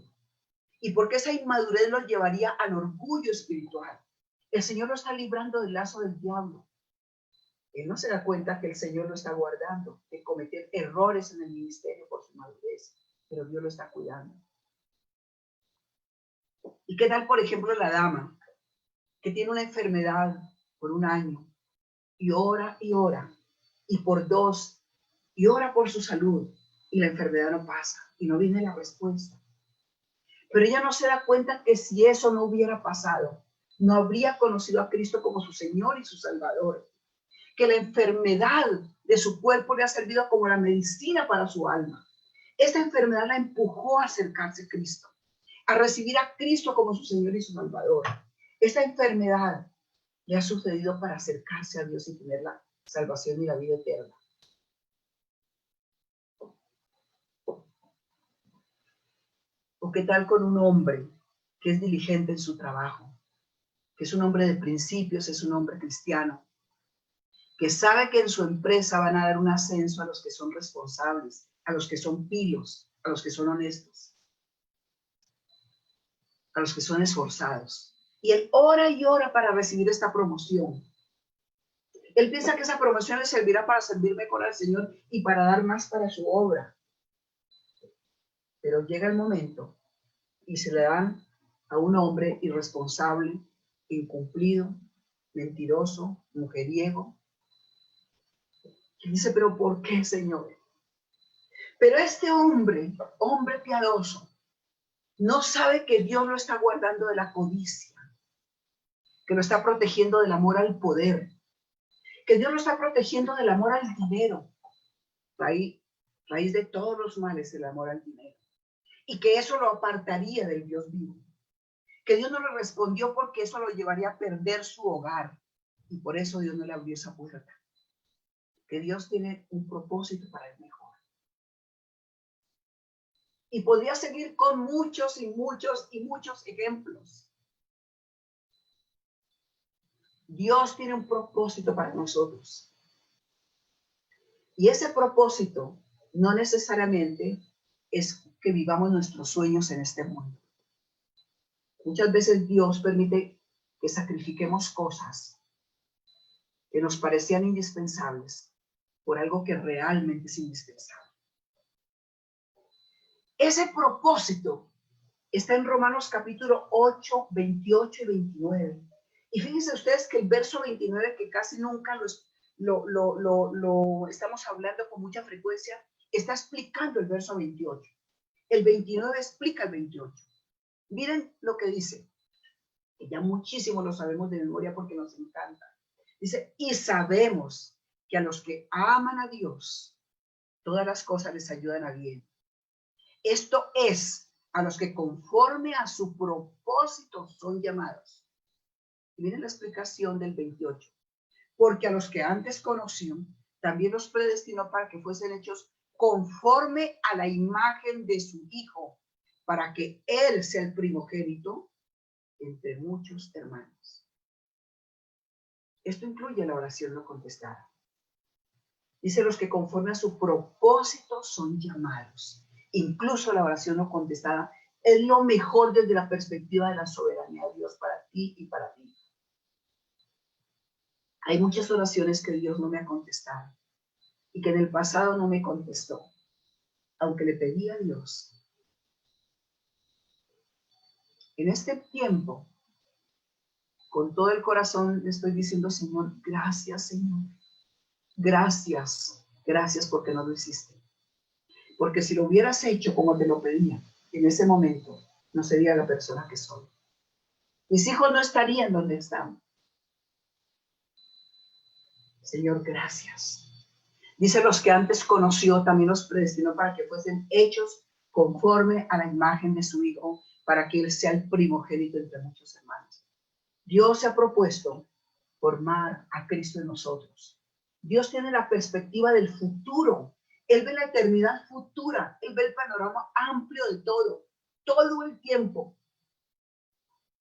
Y porque esa inmadurez lo llevaría al orgullo espiritual. El Señor lo está librando del lazo del diablo. Él no se da cuenta que el Señor lo está guardando, de cometer errores en el ministerio por su madurez, pero Dios lo está cuidando. ¿Y qué tal, por ejemplo, la dama que tiene una enfermedad por 1 año y ora, y por 2, y ora por su salud, y la enfermedad no pasa, y no viene la respuesta? Pero ella no se da cuenta que si eso no hubiera pasado, no habría conocido a Cristo como su Señor y su Salvador. Que la enfermedad de su cuerpo le ha servido como la medicina para su alma. Esta enfermedad la empujó a acercarse a Cristo, a recibir a Cristo como su Señor y su Salvador. Esta enfermedad le ha sucedido para acercarse a Dios y tener la salvación y la vida eterna? ¿O qué tal con un hombre que es diligente en su trabajo, que es un hombre de principios, es un hombre cristiano, que sabe que en su empresa van a dar un ascenso a los que son responsables, a los que son pilos, a los que son honestos, a los que son esforzados? Y él ora y ora para recibir esta promoción. Él piensa que esa promoción le servirá para servir mejor al Señor y para dar más para su obra. Pero llega el momento y se le dan a un hombre irresponsable, incumplido, mentiroso, mujeriego. Y dice, pero ¿por qué, Señor? Pero este hombre, hombre piadoso, no sabe que Dios lo está guardando de la codicia, que lo está protegiendo del amor al poder, que Dios lo está protegiendo del amor al dinero. Raíz de todos los males, el amor al dinero. Y que eso lo apartaría del Dios vivo. Que Dios no le respondió porque eso lo llevaría a perder su hogar. Y por eso Dios no le abrió esa puerta. Que Dios tiene un propósito para el mejor. Y podría seguir con muchos y muchos y muchos ejemplos. Dios tiene un propósito para nosotros. Y ese propósito no necesariamente es que vivamos nuestros sueños en este mundo. Muchas veces Dios permite que sacrifiquemos cosas que nos parecían indispensables por algo que realmente es indispensable. Ese propósito está en Romanos capítulo 8, 28 y 29. Y fíjense ustedes que el verso 29, que casi nunca lo estamos hablando con mucha frecuencia, está explicando el verso 28. El 29 explica el 28. Miren lo que dice, que ya muchísimo lo sabemos de memoria porque nos encanta. Dice, y sabemos que a los que aman a Dios, todas las cosas les ayudan a bien. Esto es, a los que conforme a su propósito son llamados. Y miren la explicación del 28. Porque a los que antes conoció, también los predestinó para que fuesen hechos conforme a la imagen de su Hijo, para que Él sea el primogénito entre muchos hermanos. Esto incluye la oración no contestada. Dice, los que conforme a su propósito son llamados. Incluso la oración no contestada es lo mejor desde la perspectiva de la soberanía de Dios para ti y para mí. Hay muchas oraciones que Dios no me ha contestado y que en el pasado no me contestó, aunque le pedí a Dios. En este tiempo, con todo el corazón le estoy diciendo, Señor, gracias, Señor. Gracias, gracias porque no lo hiciste. Porque si lo hubieras hecho como te lo pedía, en ese momento no sería la persona que soy. Mis hijos no estarían donde están. Señor, gracias. Dice, los que antes conoció, también los predestinó para que fuesen hechos conforme a la imagen de su Hijo, para que Él sea el primogénito entre muchos hermanos. Dios se ha propuesto formar a Cristo en nosotros. Dios tiene la perspectiva del futuro. Él ve la eternidad futura. Él ve el panorama amplio de todo el tiempo.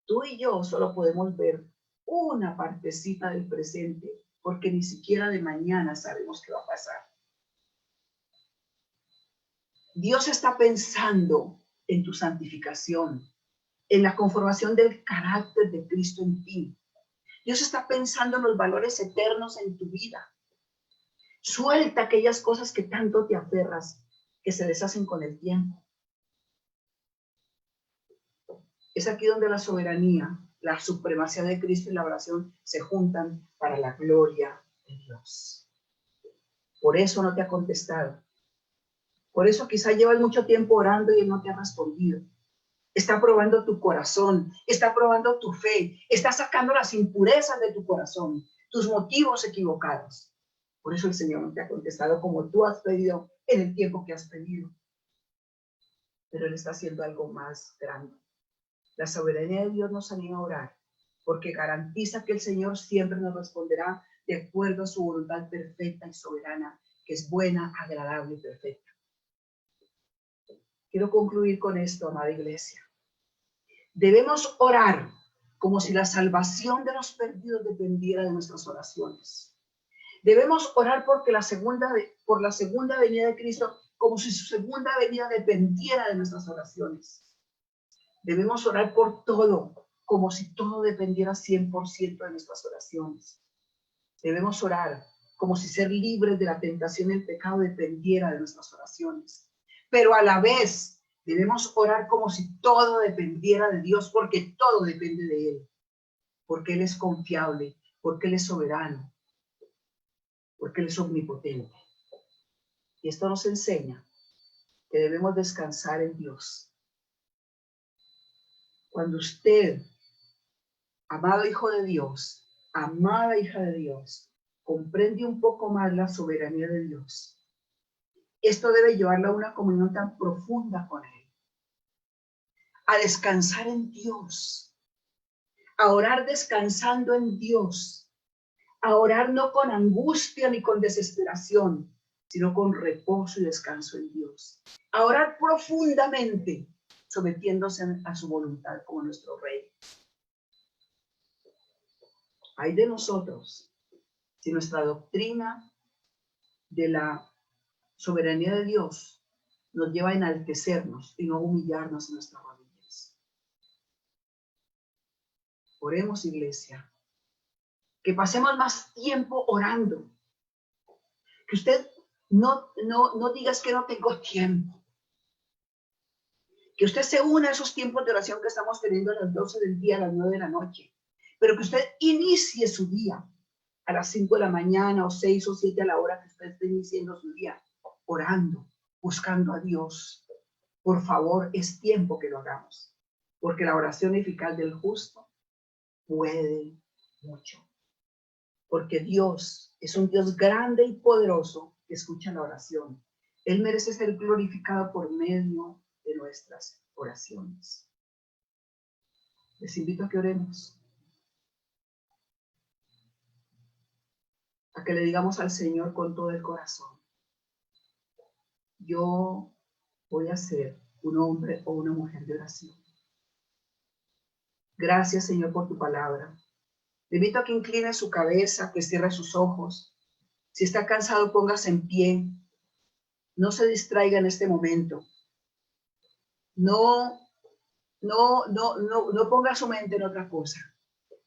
Tú y yo solo podemos ver una partecita del presente, porque ni siquiera de mañana sabemos qué va a pasar. Dios está pensando en tu santificación, en la conformación del carácter de Cristo en ti. Dios está pensando en los valores eternos en tu vida. Suelta aquellas cosas que tanto te aferras, que se deshacen con el tiempo. Es aquí donde la soberanía, la supremacía de Cristo y la oración se juntan para la gloria de Dios. Por eso no te ha contestado. Por eso quizá llevas mucho tiempo orando y Él no te ha respondido. Está probando tu corazón, está probando tu fe, está sacando las impurezas de tu corazón, tus motivos equivocados. Por eso el Señor no te ha contestado como tú has pedido en el tiempo que has pedido. Pero Él está haciendo algo más grande. La soberanía de Dios nos anima a orar porque garantiza que el Señor siempre nos responderá de acuerdo a su voluntad perfecta y soberana, que es buena, agradable y perfecta. Quiero concluir con esto, amada iglesia. Debemos orar como si la salvación de los perdidos dependiera de nuestras oraciones. Debemos orar por la segunda venida de Cristo, como si su segunda venida dependiera de nuestras oraciones. Debemos orar por todo, como si todo dependiera 100% de nuestras oraciones. Debemos orar como si ser libres de la tentación y el pecado dependiera de nuestras oraciones. Pero a la vez debemos orar como si todo dependiera de Dios, porque todo depende de Él. Porque Él es confiable, porque Él es soberano, porque Él es omnipotente. Y esto nos enseña que debemos descansar en Dios. Cuando usted, amado hijo de Dios, amada hija de Dios, comprende un poco más la soberanía de Dios, esto debe llevarla a una comunión tan profunda con Él, a descansar en Dios, a orar descansando en Dios, a orar no con angustia ni con desesperación, sino con reposo y descanso en Dios, a orar profundamente, sometiéndose a su voluntad como nuestro Rey. Ay de nosotros si nuestra doctrina de la soberanía de Dios nos lleva a enaltecernos y no a humillarnos en nuestras rodillas. Oremos, iglesia. Que pasemos más tiempo orando. Que usted no digas que no tengo tiempo. Que usted se una a esos tiempos de oración que estamos teniendo a las 12 del día, a las 9 de la noche. Pero que usted inicie su día a las 5 de la mañana o 6 o 7 a la hora que usted esté iniciando su día, orando, buscando a Dios. Por favor, es tiempo que lo hagamos, porque la oración eficaz del justo puede mucho. Porque Dios es un Dios grande y poderoso que escucha la oración. Él merece ser glorificado por medio de nuestras oraciones. Les invito a que oremos. A que le digamos al Señor con todo el corazón: yo voy a ser un hombre o una mujer de oración. Gracias, Señor, por tu palabra. Le invito a que incline su cabeza, que cierre sus ojos. Si está cansado, póngase en pie. No se distraiga en este momento. No ponga su mente en otra cosa.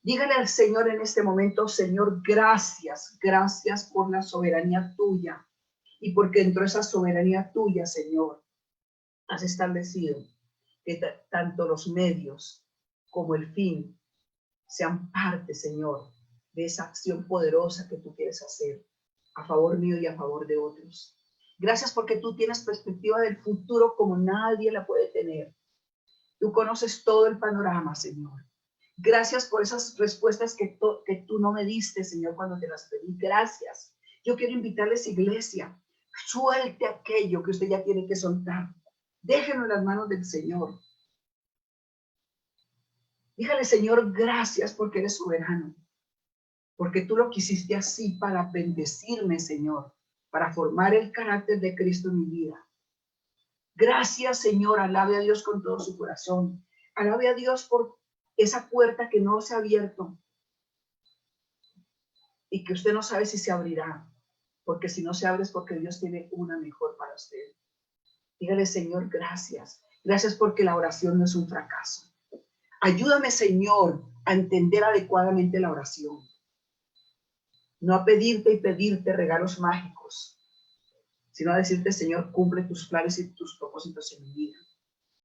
Dígale al Señor en este momento: Señor, gracias por la soberanía tuya. Y porque dentro de esa soberanía tuya, Señor, has establecido que tanto los medios como el fin sean parte, Señor, de esa acción poderosa que tú quieres hacer a favor mío y a favor de otros. Gracias porque tú tienes perspectiva del futuro como nadie la puede tener. Tú conoces todo el panorama, Señor. Gracias por esas respuestas que tú no me diste, Señor, cuando te las pedí. Gracias. Yo quiero invitarles, iglesia, suelte aquello que usted ya tiene que soltar. Déjenlo en las manos del Señor. Dígale: Señor, gracias porque eres soberano. Porque tú lo quisiste así para bendecirme, Señor, para formar el carácter de Cristo en mi vida. Gracias, Señor. Alabe a Dios con todo su corazón. Alabe a Dios por esa puerta que no se ha abierto y que usted no sabe si se abrirá, porque si no se abre es porque Dios tiene una mejor para usted. Dígale: Señor, gracias. Gracias porque la oración no es un fracaso. Ayúdame, Señor, a entender adecuadamente la oración. No a pedirte y pedirte regalos mágicos, sino a decirte: Señor, cumple tus planes y tus propósitos en mi vida.